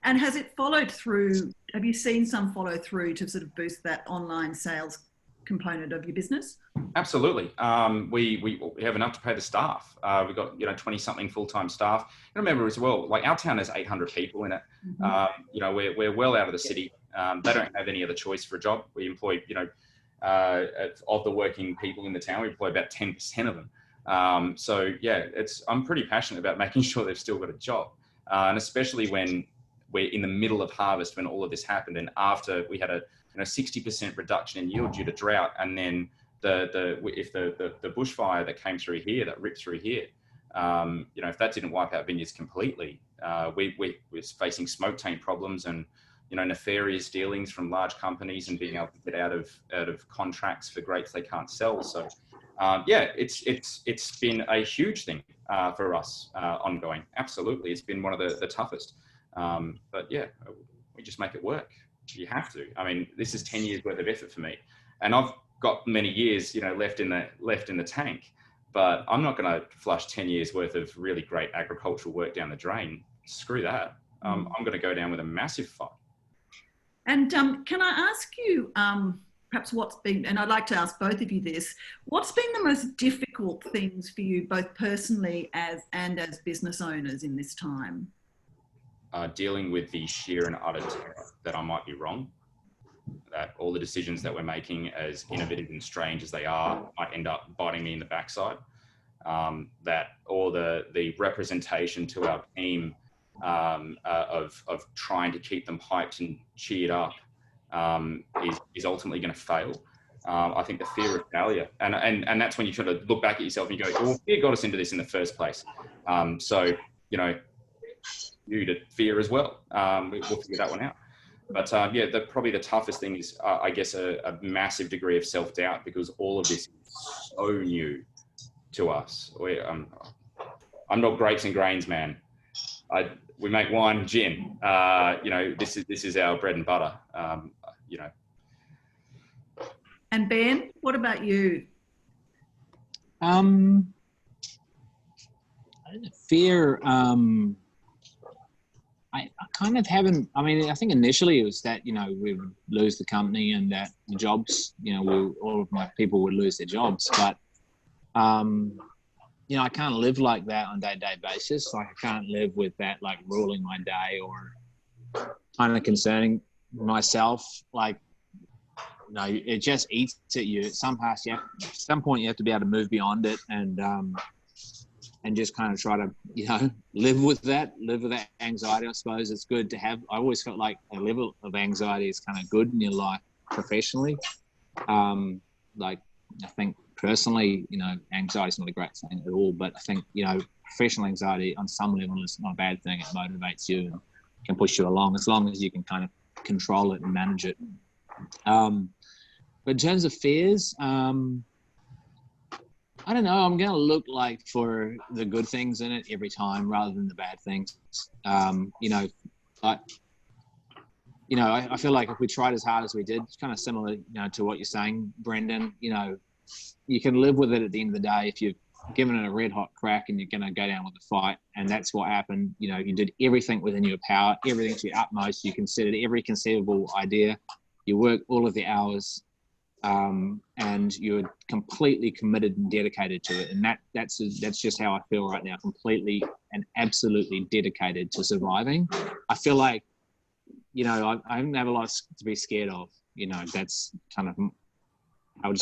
And has it followed through? Have you seen some follow through to sort of boost that online sales component of your business? Absolutely. We have enough to pay the staff. We've got, you know, 20 something full-time staff. And remember as well, like our town has 800 people in it. You know, we're well out of the city. They don't have any other choice for a job. We employ, you know, of the working people in the town, we employ about 10% of them. So yeah, I'm pretty passionate about making sure they've still got a job. And especially when we're in the middle of harvest, when all of this happened, and after we had a 60% reduction in yield due to drought, and then if the bushfire that came through here, that ripped through here, you know, if that didn't wipe out vineyards completely, we're facing smoke taint problems and, you know, nefarious dealings from large companies and being able to get out of contracts for grapes they can't sell. So, yeah, it's been a huge thing for us ongoing. Absolutely, it's been one of the toughest. But yeah, we just make it work. You have to. I mean, this is 10 years worth of effort for me, and I've got many years, you know, left in the tank. But I'm not going to flush 10 years worth of really great agricultural work down the drain. Screw that. I'm going to go down with a massive fight. And can I ask you, perhaps what's been, and I'd like to ask both of you this, what's been the most difficult things for you, both personally and as business owners in this time? Dealing with the sheer and utter terror that I might be wrong, that all the decisions that we're making, as innovative and strange as they are, might end up biting me in the backside. That all the representation to our team of trying to keep them hyped and cheered up is ultimately going to fail. I think the fear of failure, and that's when you try to look back at yourself and you go, well, fear got us into this in the first place. So, you know, you to fear as well. We'll figure that one out. But yeah, probably the toughest thing is, I guess, a massive degree of self-doubt, because all of this is so new to us. I'm not grapes and grains, man. We make wine and gin. You know, this is our bread and butter. You know. And Ben, what about you? Fear. I kind of haven't. I mean, I think initially it was that, you know, we would lose the company and that the jobs, you know, all of my people would lose their jobs. But, you know, I can't live like that on a day-to-day basis. Like, I can't live with that, like, ruling my day or kind of concerning myself. Like, you know, it just eats at you. At some point you have to be able to move beyond it and just kind of try to, you know, live with that anxiety. I suppose it's good to have. I always felt like a level of anxiety is kind of good in your life professionally. Like, I think personally, you know, anxiety is not a great thing at all, but I think, you know, professional anxiety on some level is not a bad thing. It motivates you and can push you along, as long as you can kind of control it and manage it. But in terms of fears, I don't know. I'm going to look like for the good things in it every time rather than the bad things. You know, I feel like if we tried as hard as we did, it's kind of similar, you know, to what you're saying, Brendan. You know, you can live with it at the end of the day if you've given it a red hot crack and you're going to go down with the fight. And that's what happened. You know, you did everything within your power, everything to your utmost. You considered every conceivable idea. You worked all of the hours. And you're completely committed and dedicated to it, and that's just how I feel right now, completely and absolutely dedicated to surviving. I feel like, you know, I don't have a lot to be scared of. You know, that's kind of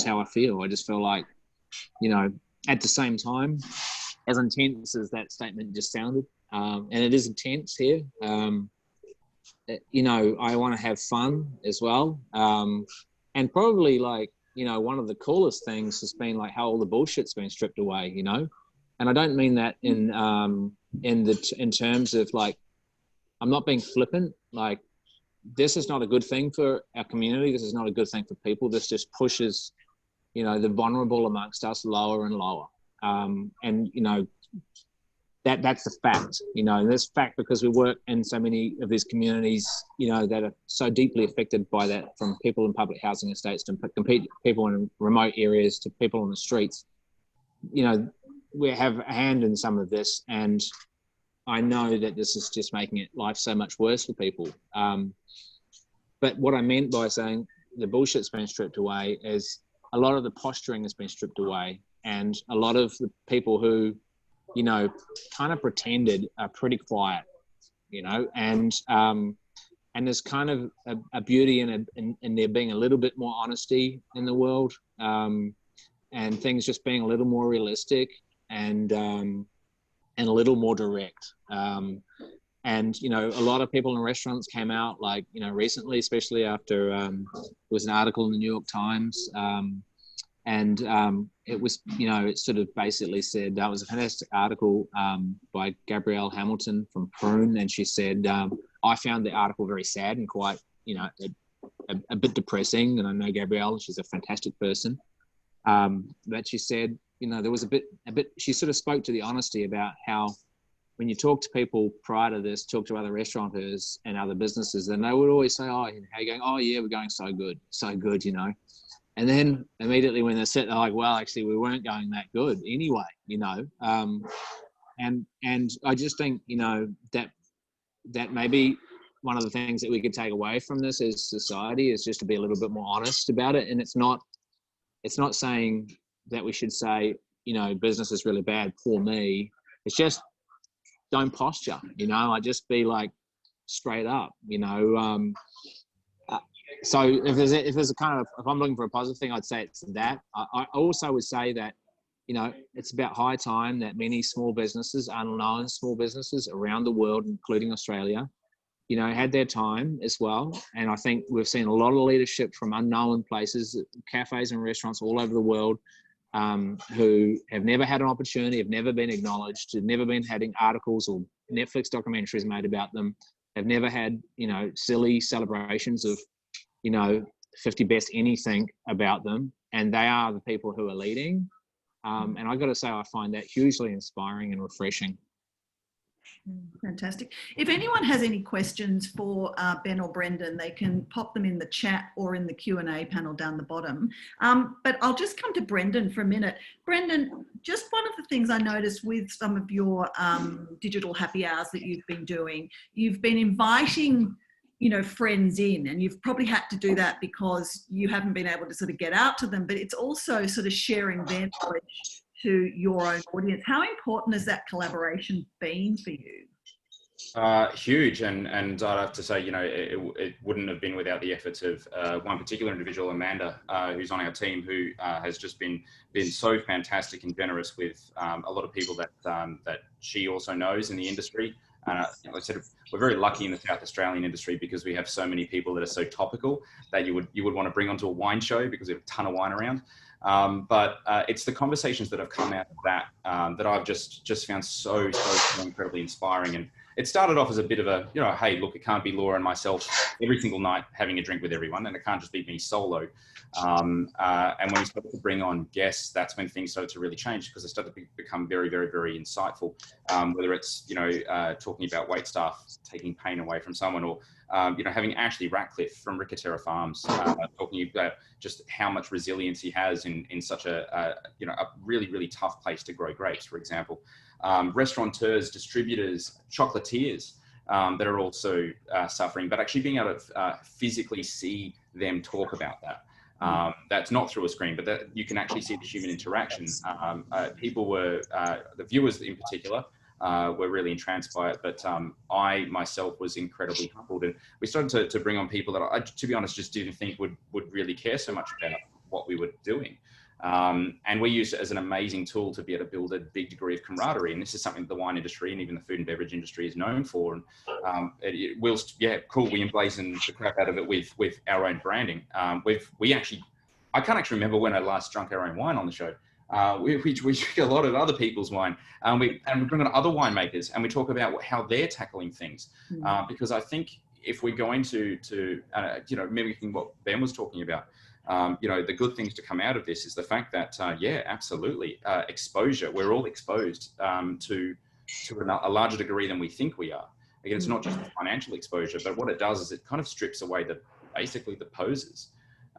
how I feel. I just feel like, you know, at the same time, as intense as that statement just sounded, and it is intense here, you know, I want to have fun as well. And probably, like, you know, one of the coolest things has been like how all the bullshit's been stripped away, you know. And I don't mean that in terms of, like, I'm not being flippant. Like, this is not a good thing for our community. This is not a good thing for people. This just pushes, you know, the vulnerable amongst us lower and lower. And, you know, that's the fact, you know, and that's fact because we work in so many of these communities, you know, that are so deeply affected by that, from people in public housing estates to people in remote areas to people on the streets. You know, we have a hand in some of this, and I know that this is just making life so much worse for people. But what I meant by saying the bullshit's been stripped away is a lot of the posturing has been stripped away, and a lot of the people who, you know, kind of pretended are pretty quiet, you know, and there's kind of a beauty in there being a little bit more honesty in the world, and things just being a little more realistic and a little more direct. And, you know, a lot of people in restaurants came out, like, you know, recently, especially after there was an article in the New York Times, And it was, you know, it sort of basically said, that was a fantastic article by Gabrielle Hamilton from Prune. And she said, I found the article very sad and quite, you know, a bit depressing. And I know Gabrielle, she's a fantastic person. But she said, you know, there was a bit, she sort of spoke to the honesty about how when you talk to people prior to this, talk to other restaurateurs and other businesses, then they would always say, oh, how are you going? Oh, yeah, we're going so good, you know. And then immediately when they're sitting, they're like, well, actually, we weren't going that good anyway, you know. And I just think, you know, that maybe one of the things that we could take away from this as society is just to be a little bit more honest about it. And it's not saying that we should say, you know, business is really bad, poor me. It's just don't posture, you know. I just be like straight up, you know. So if there's a kind of, if I'm looking for a positive thing, I'd say it's that. I also would say that, you know, it's about high time that many small businesses, unknown small businesses around the world, including Australia, you know, had their time as well. And I think we've seen a lot of leadership from unknown places, cafes and restaurants all over the world, who have never had an opportunity, have never been acknowledged, have never been having articles or Netflix documentaries made about them, have never had, you know, silly celebrations of, you know, 50 best anything about them. And they are the people who are leading. And I got to say, I find that hugely inspiring and refreshing. Fantastic. If anyone has any questions for Ben or Brendan, they can pop them in the chat or in the Q&A panel down the bottom. But I'll just come to Brendan for a minute. Brendan, just one of the things I noticed with some of your digital happy hours that you've been doing, you've been inviting, you know, friends in, and you've probably had to do that because you haven't been able to sort of get out to them, but it's also sort of sharing their knowledge to your own audience. How important has that collaboration been for you? Huge, and I'd have to say, you know, it wouldn't have been without the efforts of one particular individual, Amanda, who's on our team, who has just been so fantastic and generous with a lot of people that she also knows in the industry. Like I said, we're very lucky in the South Australian industry because we have so many people that are so topical that you would want to bring onto a wine show because we have a ton of wine around. But it's the conversations that have come out of that that I've just found so incredibly inspiring. And it started off as a bit of a, you know, hey, look, it can't be Laura and myself every single night having a drink with everyone, and it can't just be me solo. And when we started to bring on guests, that's when things started to really change, because it started to become very, very, very insightful. Whether it's, you know, talking about waitstaff taking pain away from someone, or you know, having Ashley Ratcliffe from Ricatera Farms talking about just how much resilience he has in such a you know, a really, really tough place to grow grapes, for example. Restaurateurs, distributors, chocolatiers that are also suffering, but actually being able to physically see them talk about that. That's not through a screen, but that you can actually see the human interaction. People were, the viewers in particular, were really entranced by it, but I myself was incredibly humbled, and we started to bring on people that I, to be honest, just didn't think would really care so much about what we were doing. And we used it as an amazing tool to be able to build a big degree of camaraderie. And this is something that the wine industry and even the food and beverage industry is known for. And yeah, cool, we emblazoned the crap out of it with our own branding. We actually, I can't actually remember when I last drunk our own wine on the show. We drink a lot of other people's wine, and we bring on other winemakers, and we talk about how they're tackling things. Because I think if we're going to you know, mimicking what Ben was talking about, you know, the good things to come out of this is the fact that, yeah, absolutely, exposure. We're all exposed to a larger degree than we think we are. Again, it's not just the financial exposure, but what it does is it kind of strips away basically the poses.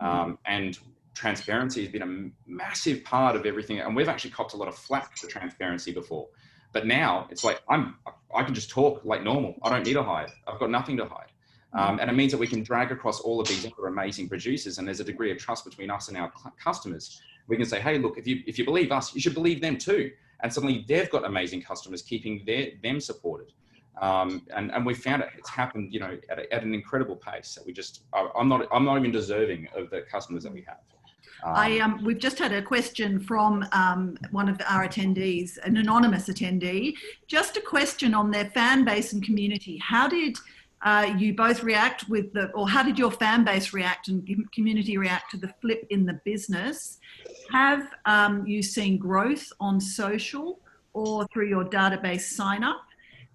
And transparency has been a massive part of everything. And we've actually copped a lot of flack for transparency before. But now it's like, I can just talk like normal. I don't need to hide. I've got nothing to hide. And it means that we can drag across all of these other amazing producers, and there's a degree of trust between us and our customers. We can say, hey, look, if you believe us, you should believe them too. And suddenly they've got amazing customers keeping them supported. And we found it's happened, you know, at an incredible pace that we just, I'm not even deserving of the customers that we have. We've just had a question from one of our attendees, an anonymous attendee, just a question on their fan base and community. How did you both react with or how did your fan base react and community react to the flip in the business? Have you seen growth on social or through your database sign up?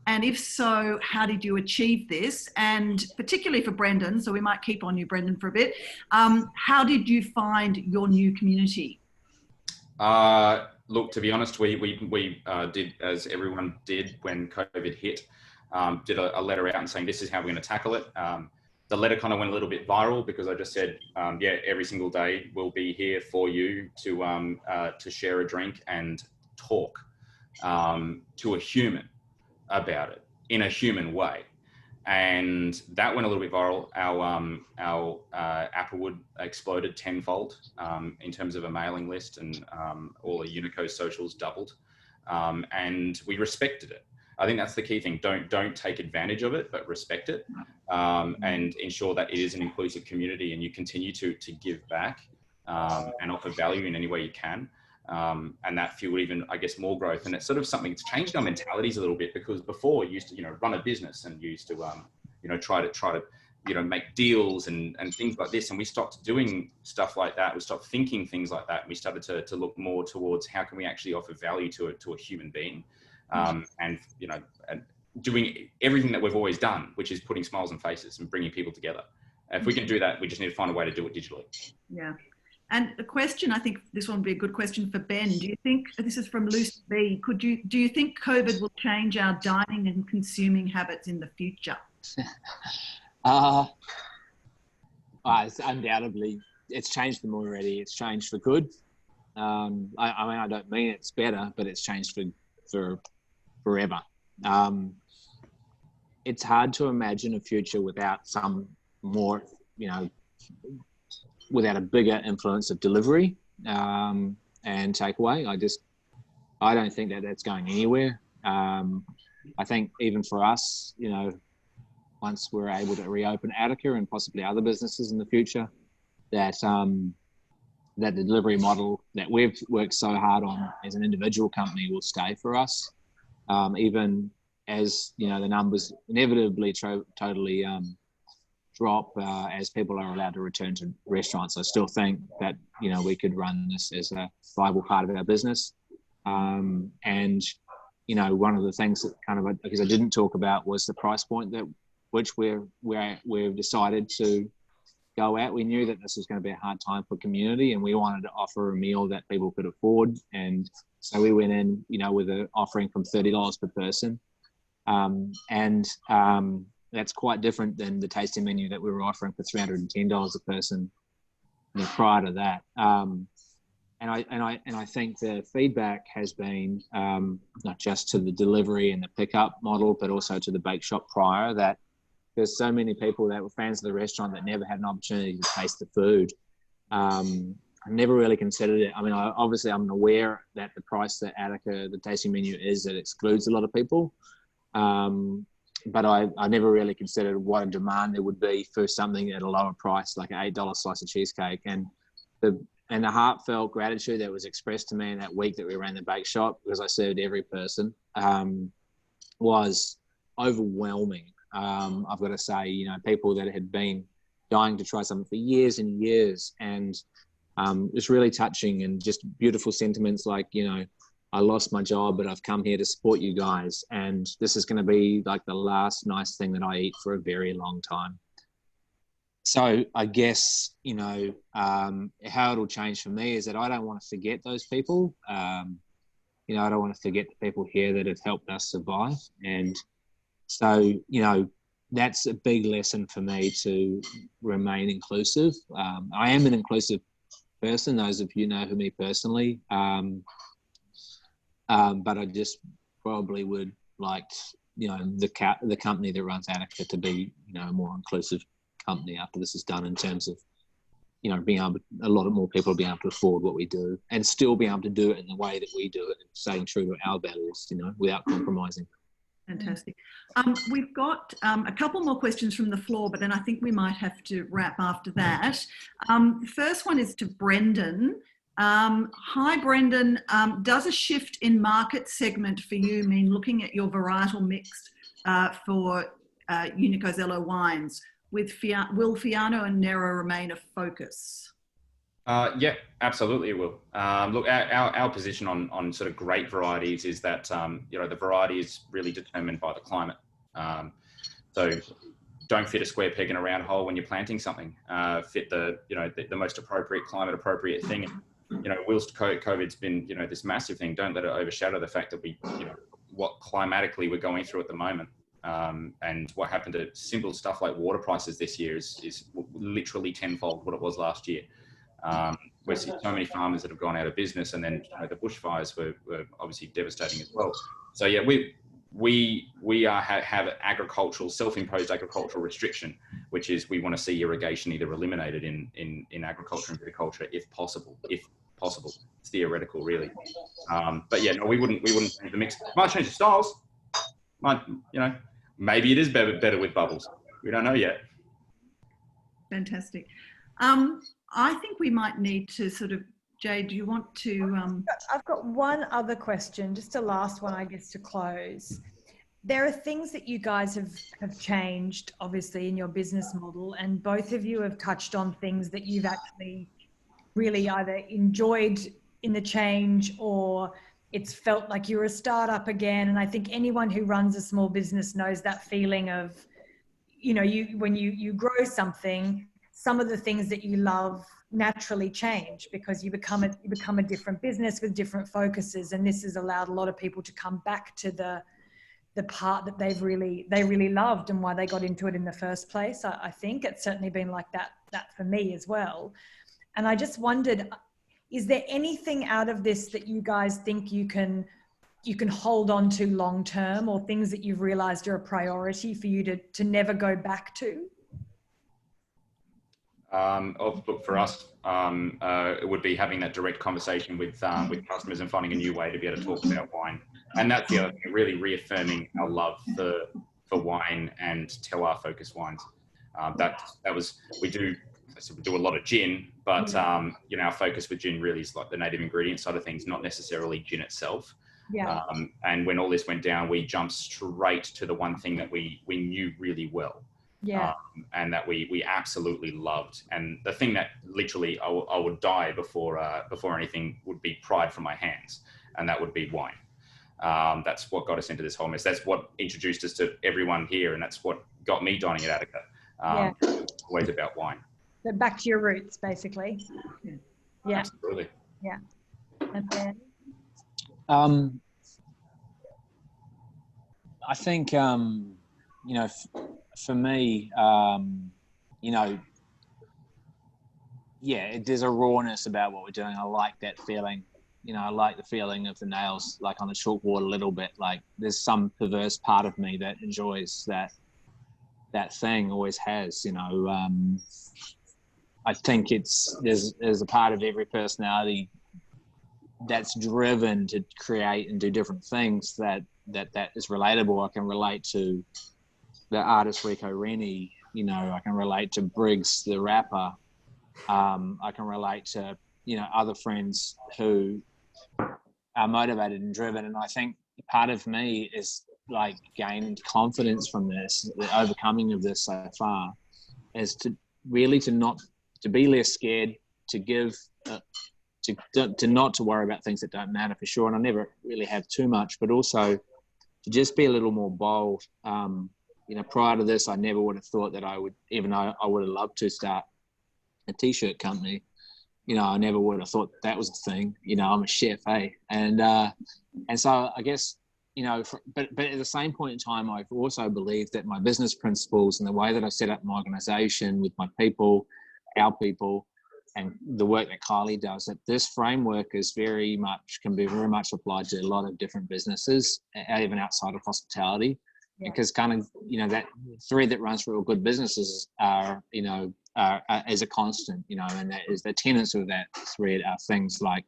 And if so, how did you achieve this? And particularly for Brendan, so we might keep on you, Brendan, for a bit. How did you find your new community? Look, to be honest, we did as everyone did when COVID hit. Did a letter out and saying this is how we're going to tackle it. The letter kind of went a little bit viral because I just said, yeah, every single day we'll be here for you to share a drink and talk to a human about it in a human way. And that went a little bit viral. Our Applewood exploded tenfold in terms of a mailing list, and all the Unico socials doubled. And we respected it. I think that's the key thing. Don't take advantage of it, but respect it, and ensure that it is an inclusive community, and you continue to give back and offer value in any way you can. And that fueled even, I guess, more growth. And it's sort of something that's changed our mentalities a little bit, because before you used to, run a business and you used to, try to, make deals and things like this. And we stopped doing stuff like that. We stopped thinking things like that. And we started to look more towards how can we actually offer value to a human being, and doing everything that we've always done, which is putting smiles on faces and bringing people together. If we can do that, we just need to find a way to do it digitally. Yeah. And a question, I think this one would be a good question for Ben. Do you think, this is from Lucy B, do you think COVID will change our dining and consuming habits in the future? It's undoubtedly, it's changed them already. It's changed for good. I don't mean it's better, but it's changed for forever. It's hard to imagine a future without some more, without a bigger influence of delivery and takeaway. I don't think that that's going anywhere. I think even for us, once we're able to reopen Attica and possibly other businesses in the future, that that the delivery model that we've worked so hard on as an individual company will stay for us, even as the numbers inevitably totally drop as people are allowed to return to restaurants. I still think that we could run this as a viable part of our business. And one of the things that because I didn't talk about was the price point which we've decided to go at. We knew that this was going to be a hard time for community, and we wanted to offer a meal that people could afford. And so we went in, with an offering from $30 per person. That's quite different than the tasting menu that we were offering for $310 a person prior to that. And I think the feedback has been not just to the delivery and the pickup model, but also to the bake shop prior, that there's so many people that were fans of the restaurant that never had an opportunity to taste the food. I never really considered it. I'm aware that the price that Attica, the tasting menu is, that excludes a lot of people. But I never really considered what a demand there would be for something at a lower price, like an $8 slice of cheesecake. And the heartfelt gratitude that was expressed to me in that week that we ran the bake shop, because I served every person, was overwhelming. I've got to say, people that had been dying to try something for years and years, and it's really touching, and just beautiful sentiments like, I lost my job, but I've come here to support you guys, and this is going to be like the last nice thing that I eat for a very long time. So I guess, how it'll change for me is that I don't want to forget those people. I don't want to forget the people here that have helped us survive. And so, that's a big lesson for me, to remain inclusive. I am an inclusive person. Those of you know me personally. But I just probably would like, the company that runs Attica to be, a more inclusive company after this is done, in terms of, being able, a lot of more people being able to afford what we do, and still being able to do it in the way that we do it, and staying true to our values, without compromising. Fantastic. We've got a couple more questions from the floor, but then I think we might have to wrap after that. The first one is to Brendan. Hi, Brendan. Does a shift in market segment for you mean looking at your varietal mix for Unicosello wines. Will Fiano and Nero remain a focus? Yeah, absolutely it will. Look, our position on sort of great varieties is that, the variety is really determined by the climate. So don't fit a square peg in a round hole when you're planting something. Fit the most appropriate, climate appropriate thing. Whilst COVID's been, this massive thing, don't let it overshadow the fact that what climatically we're going through at the moment. And what happened to simple stuff like water prices this year is literally tenfold what it was last year. We're seeing so many farmers that have gone out of business, and then the bushfires were obviously devastating as well. So yeah, we have agricultural, self-imposed agricultural restriction, which is we want to see irrigation either eliminated in agriculture and viticulture if possible. It's theoretical, really. But yeah, no, we wouldn't change the mix. Might change the styles. Maybe it is better with bubbles. We don't know yet. Fantastic. I think we might need to sort of, Jay, do you want to? I've got one other question, just a last one, I guess, to close. There are things that you guys have changed, obviously, in your business model, and both of you have touched on things that you've actually really either enjoyed in the change or it's felt like you're a startup again. And I think anyone who runs a small business knows that feeling of, when you grow something, some of the things that you love naturally change because you become a different business with different focuses. And this has allowed a lot of people to come back to the part that they really loved and why they got into it in the first place. I think it's certainly been like that for me as well. And I just wondered, is there anything out of this that you guys think you can hold on to long term, or things that you've realized are a priority for you to never go back to? Look, for us, it would be having that direct conversation with customers and finding a new way to be able to talk about wine. And that's the other thing, really reaffirming our love for wine and terroir focused wines. We do a lot of gin, but our focus with gin really is like the native ingredient side of things, not necessarily gin itself. Yeah. And when all this went down, we jumped straight to the one thing that we knew really well. Yeah. And that we absolutely loved, and the thing that literally I would die before anything would be pried from my hands, and that would be wine. That's what got us into this whole mess. That's what introduced us to everyone here, and that's what got me dining at Attica. It's always about wine. So back to your roots, basically. Yeah. Absolutely. Yeah. And then? I think for me, there's a rawness about what we're doing. I like that feeling. I like the feeling of the nails, like on the chalkboard a little bit. Like there's some perverse part of me that enjoys that thing, always has. I think there's a part of every personality that's driven to create and do different things that is relatable. I can relate to the artist Rico Rennie, I can relate to Briggs, the rapper. I can relate to, other friends who are motivated and driven. And I think part of me is like gained confidence from this, the overcoming of this so far, is to really to be less scared, to give, to not to worry about things that don't matter for sure. And I never really have too much, but also to just be a little more bold. Prior to this, I never would have thought that I would, even though I would have loved to start a t-shirt company. I never would have thought that was a thing. I'm a chef, and so I guess, but at the same point in time, I've also believed that my business principles and the way that I set up my organization with my people, our people, and the work that Kylie does, that this framework can be very much applied to a lot of different businesses, even outside of hospitality. Yeah. Because kind of, that thread that runs through all good businesses is a constant, and that is the tenets of that thread are things like,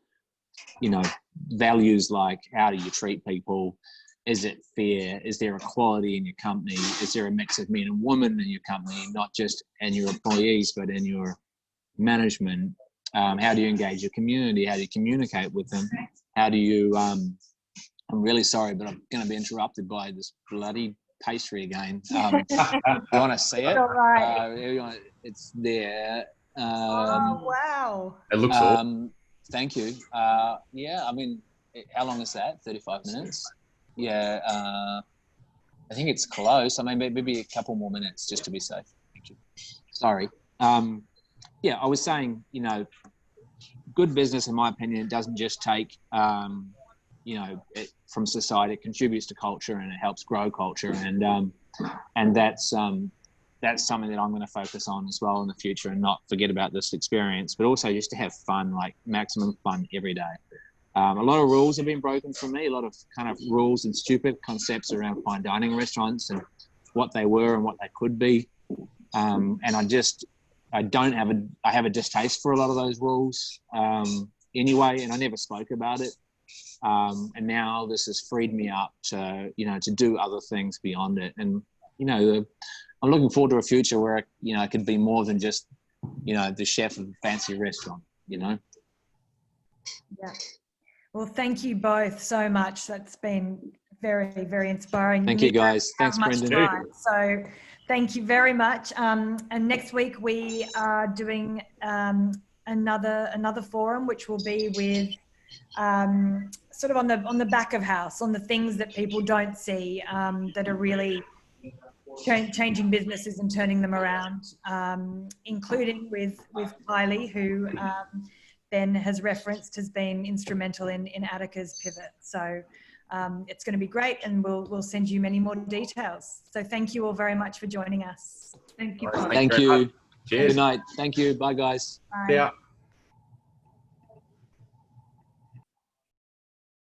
values like how do you treat people? Is it fair? Is there equality in your company? Is there a mix of men and women in your company, not just in your employees, but in your management? How do you engage your community? How do you communicate with them? How do you, I'm really sorry, but I'm going to be interrupted by this bloody pastry again. You want to see it? All right. It's there. Oh, wow. It looks awesome. Thank you. Yeah, I mean, how long is that? 35 minutes? Yeah, I think it's close. I mean, maybe a couple more minutes just to be safe. Thank you. Sorry. Yeah, I was saying, you know, good business, in my opinion, doesn't just take, you know, from society. It contributes to culture and it helps grow culture, and that's something that I'm going to focus on as well in the future, and not forget about this experience, but also just to have fun, like maximum fun every day. A lot of rules have been broken for me, a lot of kind of rules and stupid concepts around fine dining restaurants and what they were and what they could be. And I have a distaste for a lot of those rules anyway, and I never spoke about it. And now this has freed me up to, you know, to do other things beyond it. And, you know, I'm looking forward to a future where, you know, I could be more than just, you know, the chef of a fancy restaurant, you know? Yeah. Well, thank you both so much. That's been very, very inspiring. Thank you, guys. Thanks, Brendan. So thank you very much. And next week we are doing another forum, which will be with sort of on the back of house, on the things that people don't see, that are really changing businesses and turning them around, including with Kylie, who Ben has referenced has been instrumental in Attica's pivot. So it's going to be great, and we'll send you many more details. So thank you all very much for joining us. Thank you. Thank you. Cheers. Good night. Thank you. Bye, guys. Bye. Yeah.